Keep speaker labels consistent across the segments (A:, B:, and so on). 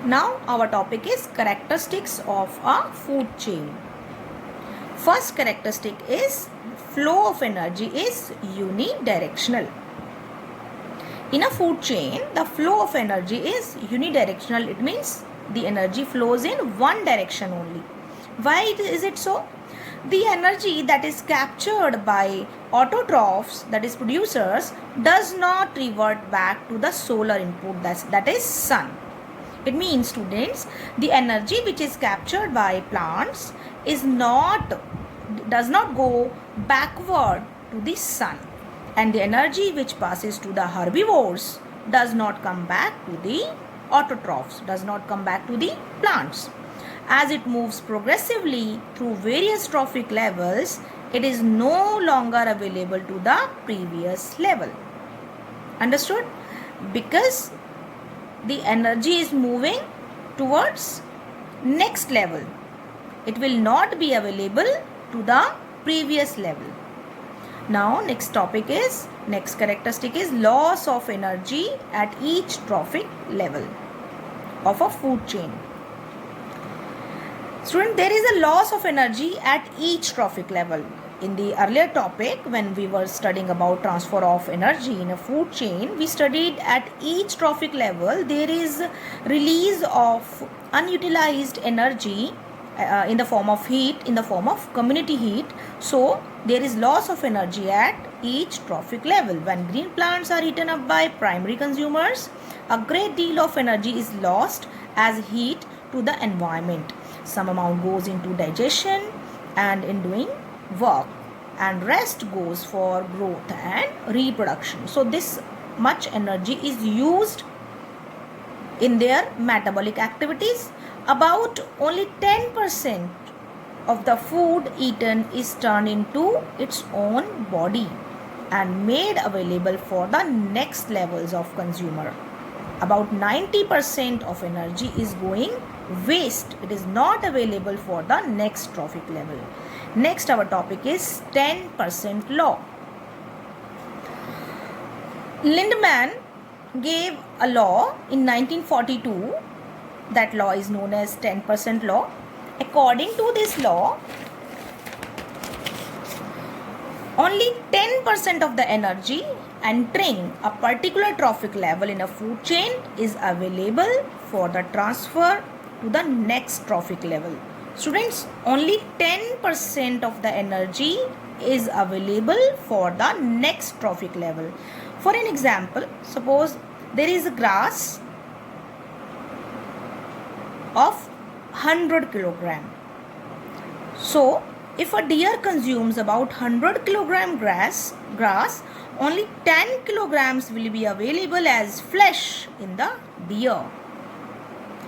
A: Now our topic is characteristics of a food chain. First characteristic is flow of energy is unidirectional. In a food chain, the flow of energy is unidirectional. It means the energy flows in one direction only. Why is it so? The energy that is captured by autotrophs, that is producers, does not revert back to the solar input, that is sun. It means, students, the energy which is captured by plants does not go backward to the sun, and the energy which passes to the herbivores does not come back to the autotrophs, does not come back to the plants. As it moves progressively through various trophic levels, it is no longer available to the previous level. Understood? Because the energy is moving towards next level. It will not be available to the previous level. Now next characteristic is loss of energy at each trophic level of a food chain. Student, there is a loss of energy at each trophic level. In the earlier topic, when we were studying about transfer of energy in a food chain, we studied at each trophic level there is release of unutilized energy in the form of heat, in the form of community heat. So there is loss of energy at each trophic level. When green plants are eaten up by primary consumers, a great deal of energy is lost as heat to the environment. Some amount goes into digestion and in doing work, and rest goes for growth and reproduction. So this much energy is used in their metabolic activities. About only 10% of the food eaten is turned into its own body and made available for the next levels of consumer. About 90% of energy is going waste. It is not available for the next trophic level. Next, our topic is 10% law. Lindemann gave a law in 1942. That law is known as 10% law. According to this law, only 10% of the energy entering a particular trophic level in a food chain is available for the transfer to the next trophic level. Students, only 10% of the energy is available for the next trophic level. For an example, suppose there is a grass of 100 kilogram. So, if a deer consumes about 100 kilogram grass, only 10 kilograms will be available as flesh in the deer.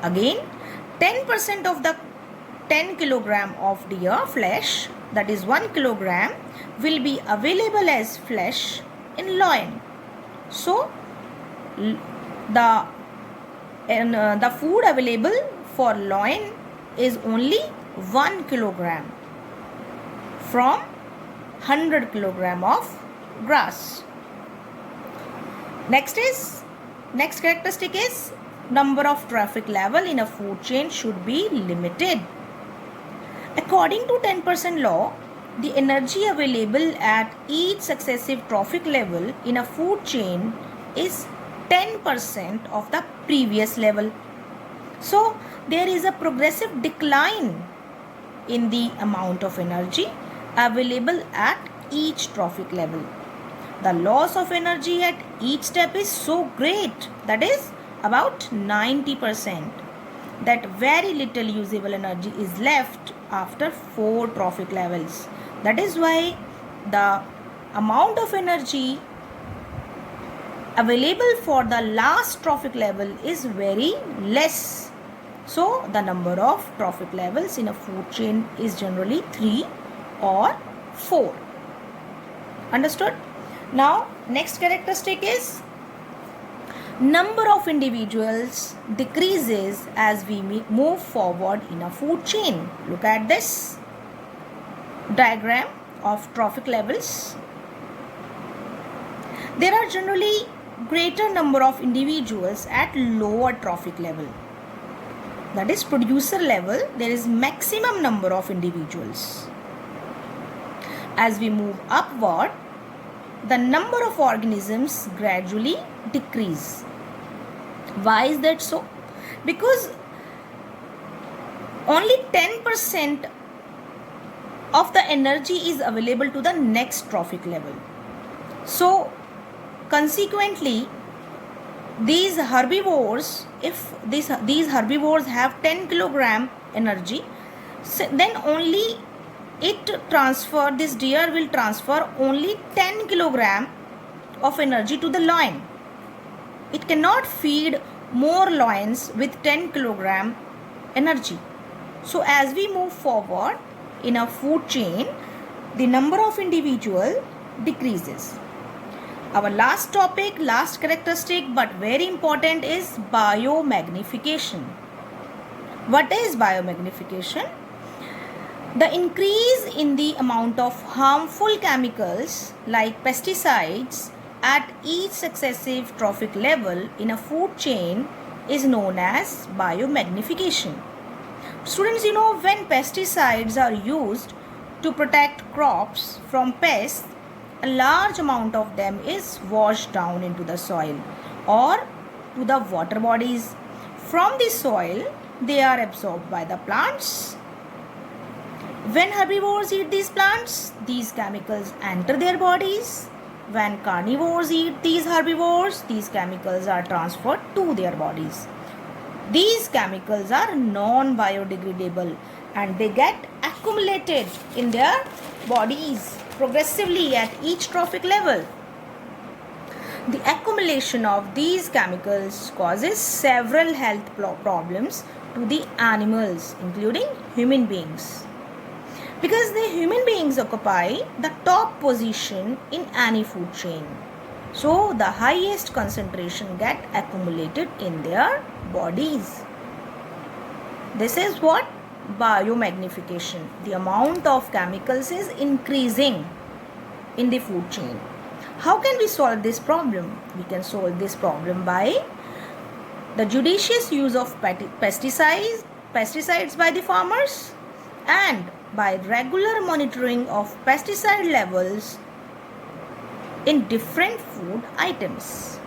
A: Again, 10% of the 10 kilogram of deer flesh, that is 1 kilogram, will be available as flesh in loin. So, the food available for loin is only 1 kilogram from 100 kilogram of grass. Next characteristic is number of trophic level in a food chain should be limited. According to 10% law, the energy available at each successive trophic level in a food chain is 10% of the previous level. So, there is a progressive decline in the amount of energy available at each trophic level. The loss of energy at each step is so great, that is about 90%, that very little usable energy is left after 4 trophic levels. That is why the amount of energy available for the last trophic level is very less. So, the number of trophic levels in a food chain is generally 3 or 4. Understood? Now, next characteristic is number of individuals decreases as we move forward in a food chain. Look at this diagram of trophic levels. There are generally greater number of individuals at lower trophic level. that is producer level, there is maximum number of individuals. As we move upward, the number of organisms gradually decrease. Why is that so? Because only 10% of the energy is available to the next trophic level. So consequently, these herbivores, if these herbivores have 10 kilogram energy, then only this deer will transfer only 10 kilogram of energy to the lion. It cannot feed more lions with 10 kilogram energy. So as we move forward in a food chain, the number of individual decreases. Our last topic, last characteristic but very important, is biomagnification. What is biomagnification? The increase in the amount of harmful chemicals like pesticides at each successive trophic level in a food chain is known as biomagnification. Students, when pesticides are used to protect crops from pests, a large amount of them is washed down into the soil or to the water bodies. From the soil, they are absorbed by the plants. When herbivores eat these plants, these chemicals enter their bodies. When carnivores eat these herbivores, these chemicals are transferred to their bodies. These chemicals are non-biodegradable and they get accumulated in their bodies progressively at each trophic level. The accumulation of these chemicals causes several health problems to the animals, including human beings. Because the human beings occupy the top position in any food chain. So the highest concentration get accumulated in their bodies. This is what? Biomagnification. The amount of chemicals is increasing in the food chain. How can we solve this problem? We can solve this problem by the judicious use of pesticides by the farmers and by regular monitoring of pesticide levels in different food items.